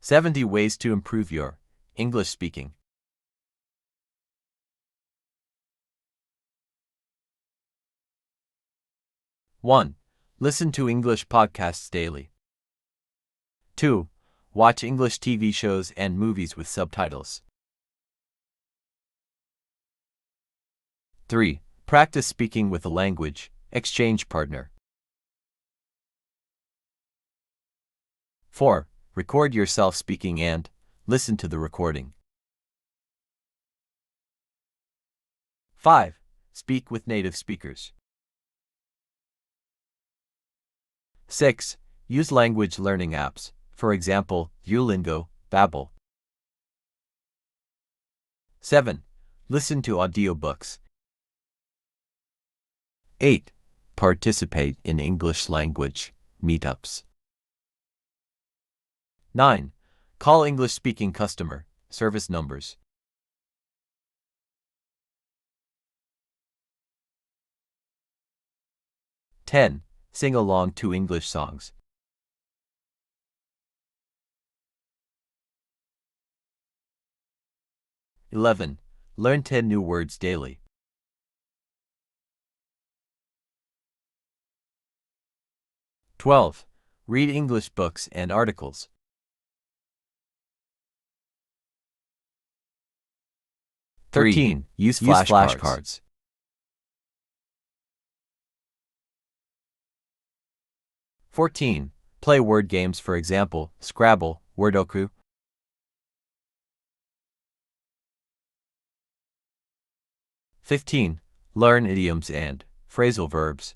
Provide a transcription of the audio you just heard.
70 Ways to Improve Your English Speaking. One, listen to English podcasts daily. 2, watch English TV shows and movies with subtitles. 3, practice speaking with a language exchange partner. 4, record yourself speaking and listen to the recording. 5, speak with native speakers. 6, use language learning apps, for example, Duolingo, Babbel. 7, listen to audiobooks. 8, participate in English language meetups. 9, call English-speaking customer service numbers. 10, sing along to English songs. 11, learn 10 new words daily. 12, read English books and articles. 13, use flashcards. 14, play word games, for example, Scrabble, Wordokru. 15, learn idioms and phrasal verbs.